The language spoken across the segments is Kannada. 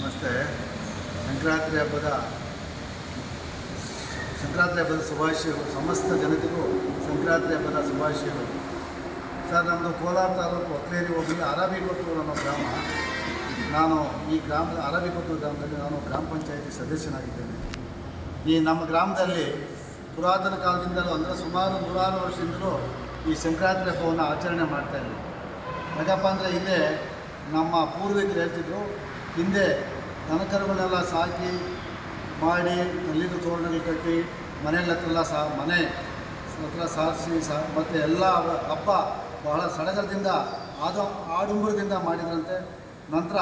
ನಮಸ್ತೆ. ಸಂಕ್ರಾಂತಿ ಹಬ್ಬದ ಶುಭಾಶಯಗಳು. ಸಮಸ್ತ ಜನತೆಗೂ ಸಂಕ್ರಾಂತಿ ಹಬ್ಬದ ಶುಭಾಶಯಗಳು. ಸರ್, ನಮ್ಮದು ಕೋಲಾರ ತಾಲೂಕು ಹೊಕ್ಲೇರಿ ಹೋಬಳಿ ಅರಬಿಕೊತ್ತೂರು ಅನ್ನೋ ಗ್ರಾಮ. ನಾನು ಈ ಗ್ರಾಮದ ಅರಬಿಕೊತ್ತೂರು ಗ್ರಾಮದಲ್ಲಿ ನಾನು ಗ್ರಾಮ ಪಂಚಾಯಿತಿ ಸದಸ್ಯನಾಗಿದ್ದೇನೆ. ಈ ನಮ್ಮ ಗ್ರಾಮದಲ್ಲಿ ಪುರಾತನ ಕಾಲದಿಂದಲೂ ಅಂದರೆ ಸುಮಾರು 100 ವರ್ಷದಿಂದಲೂ ಈ ಸಂಕ್ರಾಂತಿ ಹಬ್ಬವನ್ನು ಆಚರಣೆ ಮಾಡ್ತಾಯಿದ್ವಿ. ಯಾಕಪ್ಪ ಅಂದರೆ ಹಿಂದೆ ನಮ್ಮ ಪೂರ್ವಿಕರು ಹೇಳ್ತಿದ್ರು, ಹಿಂದೆ ದನಕರುಗಳನ್ನೆಲ್ಲ ಸಾಕಿ ಮಾಡಿ ಅಲ್ಲಿಂದ ತೋರಣಗಳು ಕಟ್ಟಿ ಮನೆಯ ಮನೆ ಹತ್ರ ಸಾರಿಸಿ ಮತ್ತು ಎಲ್ಲ ಹಬ್ಬ ಬಹಳ ಸಡಗರದಿಂದ ಆಡಂಬರದಿಂದ ಮಾಡಿದ್ರಂತೆ. ನಂತರ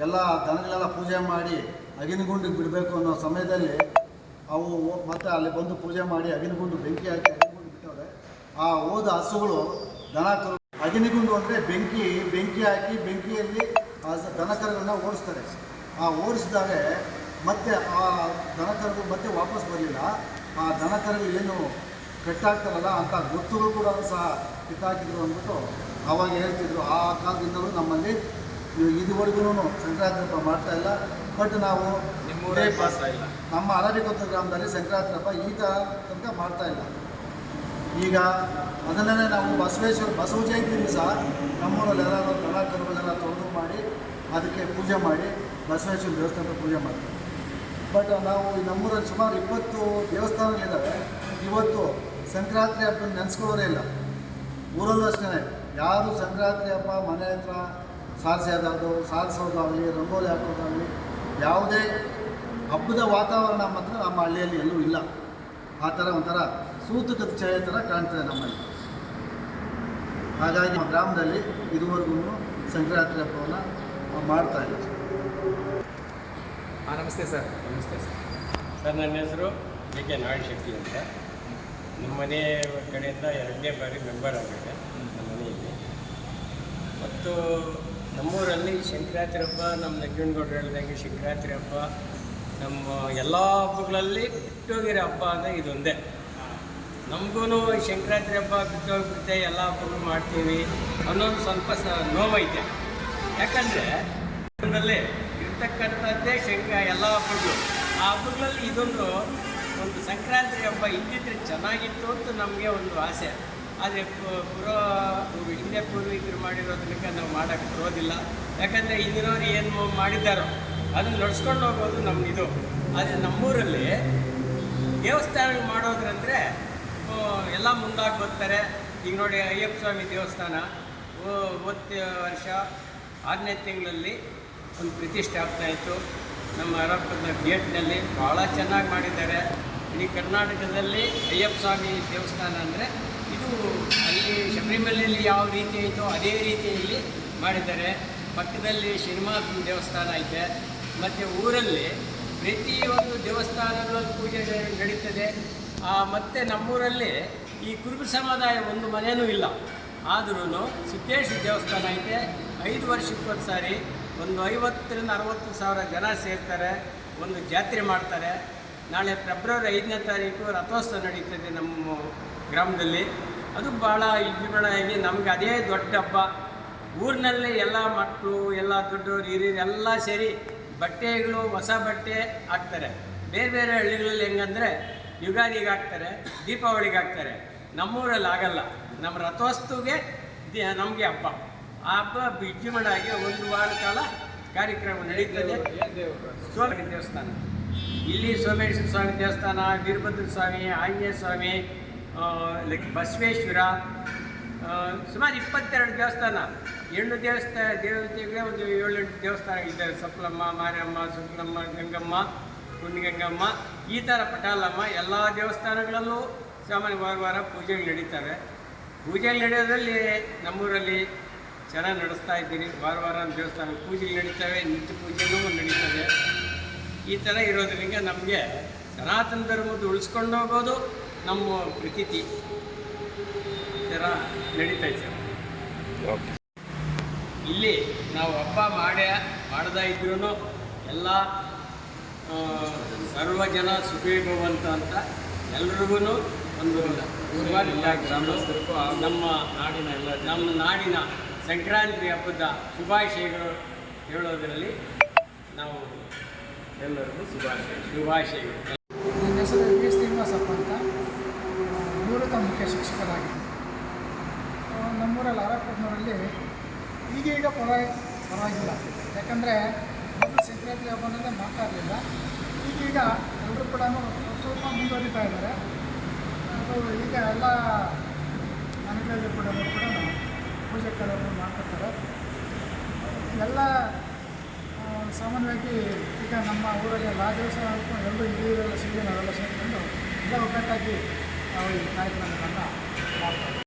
ಎಲ್ಲ ದನಗಳೆಲ್ಲ ಪೂಜೆ ಮಾಡಿ ಅಗಿನಗುಂಡಿಗೆ ಬಿಡಬೇಕು ಅನ್ನೋ ಸಮಯದಲ್ಲಿ ಅವು ಮತ್ತು ಅಲ್ಲಿ ಬಂದು ಪೂಜೆ ಮಾಡಿ ಅಗಿನಗುಂಡು ಬೆಂಕಿ ಹಾಕಿ ಅಗಿನಗುಂಡು ಬಿಟ್ಟವ್ರೆ. ಆ ಹೋದ ಹಸುಗಳು ದನಕರು ಅಗಿನಗುಂಡು ಅಂದರೆ ಬೆಂಕಿ ಹಾಕಿ ಬೆಂಕಿಯಲ್ಲಿ ಆ ದನಕರುಗಳನ್ನ ಓಡಿಸ್ತಾರೆ. ಆ ಓಡಿಸಿದಾಗ ಮತ್ತೆ ಆ ದನಕರುಗಳು ಮತ್ತೆ ವಾಪಸ್ ಬರಲಿಲ್ಲ. ಆ ದನಕರುಗಳು ಏನು ಕಟ್ಟಾಗ್ತಾರಲ್ಲ ಅಂಥ ಗೊತ್ತುಗಳು ಕೂಡ ಸಹ ಕಿತ್ತಾಕಿದ್ರು ಅಂದ್ಬಿಟ್ಟು ಆವಾಗ ಹೇಳ್ತಿದ್ರು. ಆ ಕಾಲದಿಂದಲೂ ನಮ್ಮಲ್ಲಿ ಇದುವರೆಗೂ ಸಂಕ್ರಾಂತಿ ಹಬ್ಬ ಮಾಡ್ತಾಯಿಲ್ಲ. ಬಟ್ ನಾವು ನಮ್ಮ ಅರಬಿಕೊತ್ತೂರು ಗ್ರಾಮದಲ್ಲಿ ಸಂಕ್ರಾಂತಿ ಹಬ್ಬ ಈಗ ತನಕ ಮಾಡ್ತಾಯಿಲ್ಲ. ಈಗ ಅದನ್ನೇ ನಾವು ಬಸವ ಜಯಂತಿ ಸಹ ನಮ್ಮೂರಲ್ಲಿ ಎಲ್ಲರೂ ದನ ಕರುಗಳೆಲ್ಲ ತೊಳೆದು ಮಾಡಿ ಅದಕ್ಕೆ ಪೂಜೆ ಮಾಡಿ ಬಸವೇಶ್ವರ ದೇವಸ್ಥಾನದ ಪೂಜೆ ಮಾಡ್ತೀವಿ. ಬಟ್ ನಾವು ನಮ್ಮೂರಲ್ಲಿ ಸುಮಾರು 20 ದೇವಸ್ಥಾನಗಳಿದ್ದಾವೆ. ಇವತ್ತು ಸಂಕ್ರಾಂತಿ ಹಬ್ಬನ ನೆನೆಸ್ಕೊಳ್ಳೋರೇ ಇಲ್ಲ. ಊರಲ್ಲೂ ಅಷ್ಟೇ ಯಾರು ಸಂಕ್ರಾಂತಿ ಹಬ್ಬ ಮನೆ ಹತ್ರ ಸಾರಿಸೋದಾಗಲಿ ರಂಗೋಲಿ ಹಾಕೋದಾಗಲಿ ಯಾವುದೇ ಹಬ್ಬದ ವಾತಾವರಣ ಮಾತ್ರ ನಮ್ಮ ಹಳ್ಳಿಯಲ್ಲಿ ಎಲ್ಲೂ ಇಲ್ಲ. ಆ ಥರ ಒಂಥರ ಸೂತಕದ ಛಾಯೆ ಥರ ಕಾಣ್ತದೆ ನಮ್ಮಲ್ಲಿ. ಹಾಗಾಗಿ ನಮ್ಮ ಗ್ರಾಮದಲ್ಲಿ ಇದುವರೆಗೂ ಸಂಕ್ರಾಂತಿ ಹಬ್ಬವನ್ನು ಮಾಡ್ತಾಯಿಲ್ಲ. ನಮಸ್ತೆ ಸರ್. ನಮಸ್ತೆ ಸರ್, ನನ್ನ ಹೆಸರು ಕೆ ನಾರಾಯಣ ಶೆಟ್ಟಿ ಅಂತ. ನಮ್ಮ ಮನೆ ಕಡೆಯಿಂದ 2ನೇ ಬಾರಿ ಮೆಂಬರ್ ಆಗಿದೆ ನಮ್ಮ ಮನೆಯಲ್ಲಿ. ಮತ್ತು ನಮ್ಮೂರಲ್ಲಿ ಸಂಕ್ರಾಂತಿ ಹಬ್ಬ, ನಮ್ಮ ನಂಜನಗೌಡರು ಹೇಳಿದಂಗೆ ಸಂಕ್ರಾಂತಿ ಹಬ್ಬ ನಮ್ಮ ಎಲ್ಲ ಹಬ್ಬಗಳಲ್ಲಿ ಬಿಟ್ಟೋಗಿರೋ ಹಬ್ಬ ಅಂದರೆ ಇದೊಂದೇ. ನಮಗೂ ಸಂಕ್ರಾಂತಿ ಹಬ್ಬ ಬಿಟ್ಟೋಗ್ಬಿಡುತ್ತೆ, ಎಲ್ಲ ಹಬ್ಬಗಳು ಮಾಡ್ತೀವಿ ಅನ್ನೋದು ಸ್ವಲ್ಪ ನೋವೈತೆ. ಯಾಕಂದರೆ ಇದರಲ್ಲಿ ಇರ್ತಕ್ಕಂಥದ್ದೇ ಎಲ್ಲ ಹಬ್ಬಗಳು. ಆ ಹಬ್ಬಗಳಲ್ಲಿ ಒಂದು ಸಂಕ್ರಾಂತಿ ಹಬ್ಬ ಇದ್ದಿದ್ರೆ ಚೆನ್ನಾಗಿತ್ತು ಅಂತ ನಮಗೆ ಒಂದು ಆಸೆ. ಆದರೆ ಹಿಂದೆ ಪೂರ್ವಿಕರು ಮಾಡಿರೋದ್ರಿಂದ ನಾವು ಮಾಡೋಕ್ಕೆ ಬರೋದಿಲ್ಲ. ಯಾಕಂದರೆ ಹಿಂದಿನವ್ರು ಏನು ಮಾಡಿದ್ದಾರೋ ಅದನ್ನು ನಡ್ಸ್ಕೊಂಡು ಹೋಗೋದು ನಮ್ಮದಿದು. ಆದರೆ ನಮ್ಮೂರಲ್ಲಿ ದೇವಸ್ಥಾನ ಮಾಡೋದ್ರಂದರೆ ಎಲ್ಲ ಮುಂದಾಗಿ ಬರ್ತಾರೆ. ಈಗ ನೋಡಿ, ಅಯ್ಯಪ್ಪ ಸ್ವಾಮಿ ದೇವಸ್ಥಾನ ವರ್ಷ 6ನೇ ತಿಂಗಳಲ್ಲಿ ಒಂದು ಪ್ರತಿಷ್ಠೆ ಆಗ್ತಾಯಿತ್ತು. ನಮ್ಮ ಅರಬ್ಬನ ಗೇಟ್ನಲ್ಲಿ ಭಾಳ ಚೆನ್ನಾಗಿ ಮಾಡಿದ್ದಾರೆ. ಇಡೀ ಕರ್ನಾಟಕದಲ್ಲಿ ಅಯ್ಯಪ್ಪ ಸ್ವಾಮಿ ದೇವಸ್ಥಾನ ಅಂದರೆ ಇದು ಅಲ್ಲಿ ಶಬರಿಮಲೆಯಲ್ಲಿ ಯಾವ ರೀತಿ ಐತೋ ಅದೇ ರೀತಿಯಲ್ಲಿ ಮಾಡಿದ್ದಾರೆ. ಪಕ್ಕದಲ್ಲಿ ಶ್ರೀನಿವಾಸನ ದೇವಸ್ಥಾನ ಐತೆ. ಮತ್ತು ಊರಲ್ಲಿ ಪ್ರತಿಯೊಂದು ದೇವಸ್ಥಾನಗಳಲ್ಲಿ ಪೂಜೆ ನಡೀತದೆ. ಮತ್ತು ನಮ್ಮೂರಲ್ಲಿ ಈ ಕುರುಬ ಸಮುದಾಯ ಒಂದು ಮನೆಯೂ ಇಲ್ಲ. ಆದ್ರೂ ಸಿದ್ದೇಶ್ವರ ದೇವಸ್ಥಾನ ಐತೆ. 5 ವರ್ಷಕ್ಕೊಂದು ಸಾರಿ ಒಂದು 50,000 to 60,000 ಜನ ಸೇರ್ತಾರೆ. ಒಂದು ಜಾತ್ರೆ ಮಾಡ್ತಾರೆ. ನಾಳೆ ಫೆಬ್ರವರಿ 5ನೇ ತಾರೀಕು ರಥೋತ್ಸವ ನಡೀತದೆ ನಮ್ಮ ಗ್ರಾಮದಲ್ಲಿ. ಅದು ಭಾಳ ವಿಜೃಂಭಣೆಯಾಗಿ ನಮಗೆ ಅದೇ ದೊಡ್ಡ ಹಬ್ಬ. ಊರಿನಲ್ಲಿ ಎಲ್ಲ ಮಕ್ಕಳು, ಎಲ್ಲ ದೊಡ್ಡವರು, ಹಿರಿಯರು ಎಲ್ಲ ಸೇರಿ ಬಟ್ಟೆಗಳು, ಹೊಸ ಬಟ್ಟೆ ಹಾಕ್ತಾರೆ. ಬೇರೆ ಬೇರೆ ಹಳ್ಳಿಗಳಲ್ಲಿ ಹೆಂಗಂದರೆ ಯುಗಾದಿಗೆ ಹಾಕ್ತಾರೆ, ದೀಪಾವಳಿಗೆ ಹಾಕ್ತಾರೆ. ನಮ್ಮೂರಲ್ಲಿ ಆಗಲ್ಲ. ನಮ್ಮ ರಥೋತ್ಸವಗೆ ನಮಗೆ ಹಬ್ಬ. ಆ ಹಬ್ಬ ವಿಜೃಂಭಣೆಯಾಗಿ 1 ವಾರ ಕಾಲ ಕಾರ್ಯಕ್ರಮ ನಡೀತದೆ. ಸ್ವಾಮಿ ದೇವಸ್ಥಾನ ಇಲ್ಲಿ ಸೋಮೇಶ್ವರ ಸ್ವಾಮಿ ದೇವಸ್ಥಾನ, ವೀರಭದ್ರ ಸ್ವಾಮಿ, ಆಂಜನೇಯ ಸ್ವಾಮಿ, ಬಸವೇಶ್ವರ, ಸುಮಾರು 22 ದೇವಸ್ಥಾನ. ಹೆಣ್ಣು ದೇವತೆಗಳೇ ಒಂದು 7-8 ದೇವಸ್ಥಾನ ಇದ್ದಾವೆ. ಸಪ್ಲಮ್ಮ, ಮಾರಮ್ಮ, ಸುಕ್ಲಮ್ಮ, ಗಂಗಮ್ಮ, ಕುಂಡಿಗಂಗಮ್ಮ, ಈ ಥರ ಪಟಾಲಮ್ಮ. ಎಲ್ಲ ದೇವಸ್ಥಾನಗಳಲ್ಲೂ ಸಾಮಾನ್ಯ ವಾರ ಪೂಜೆಗಳು ನಡೀತವೆ. ಪೂಜೆಗಳು ನಡೆಯೋದ್ರಲ್ಲಿ ನಮ್ಮೂರಲ್ಲಿ ಚೆನ್ನಾಗಿ ನಡೆಸ್ತಾ ಇದ್ದೀರಿ. ವಾರ ದೇವಸ್ಥಾನ ಪೂಜೆಗಳು ನಡೀತವೆ, ನಿತ್ಯ ಪೂಜೆನೂ ನಡೀತದೆ. ಈ ಥರ ಇರೋದ್ರಿಂದ ನಮಗೆ ಸನಾತನ ಧರ್ಮದ ಉಳಿಸ್ಕೊಂಡು ಹೋಗೋದು ನಮ್ಮ ಪ್ರತೀತಿ. ಈ ಥರ ನಡೀತೈತೆ. ಇಲ್ಲಿ ನಾವು ಹಬ್ಬ ಮಾಡದೇ ಇದ್ರೂ ಎಲ್ಲ ಸರ್ವ ಜನ ಸುಖೀಭವಂತ ಅಂತ ಎಲ್ರಿಗೂ ಒಂದು ಗ್ರಾಮಸ್ಥರಿಗೂ ನಮ್ಮ ನಾಡಿನ ಸಂಕ್ರಾಂತಿ ಹಬ್ಬದ ಶುಭಾಶಯಗಳು ಹೇಳೋದರಲ್ಲಿ ನಾವು ಎಲ್ಲರಿಗೂ ಶುಭಾಶಯಗಳು. ನನ್ನ ಹೆಸರು ವಿ ಶ್ರೀನಿವಾಸಪ್ಪ ಅಂತ, ನಿವೃತ್ತ ಮುಖ್ಯ ಶಿಕ್ಷಕರಾಗಿದ್ದೀನಿ. ನಮ್ಮೂರಲ್ಲಿ ಆರಾಪುರದಲ್ಲಿ ಈಗೀಗ ಪರವಾಗಿಲ್ಲ. ಯಾಕಂದರೆ ಮೊದಲು ಸಂಕ್ರಾಂತಿ ಹಬ್ಬನಲ್ಲೇ ಮಾಡ್ತಾ ಇರಲಿಲ್ಲ. ಈಗೀಗ ಎಲ್ಲರೂ ಕೂಡ ಸ್ವಲ್ಪ ಮುಂದುವರಿತಾ ಇದ್ದಾರೆ. ಅದು ಈಗ ಎಲ್ಲ ಮನೆಗಳಲ್ಲಿ ಕೂಡ ಪೂಜೆ ಕಾರ್ಯವನ್ನು ಮಾಡ್ಕೊತಾರೆ. ಎಲ್ಲ ಸಾಮಾನ್ಯವಾಗಿ ಈಗ ನಮ್ಮ ಊರಲ್ಲಿ ಎಲ್ಲ ದೇವಸ್ಥಾನಕ್ಕೂ ಎಲ್ಲರೂ ಹಿರಿಯರೆಲ್ಲ ಸಿಗಿ ನಾವೆಲ್ಲ ಸೇರಿಕೊಂಡು ಎಲ್ಲ ಒಗ್ಗಟ್ಟಾಗಿ ನಾವು ಈ ಕಾರ್ಯಕ್ರಮಗಳನ್ನು ಮಾಡ್ತಾರೆ.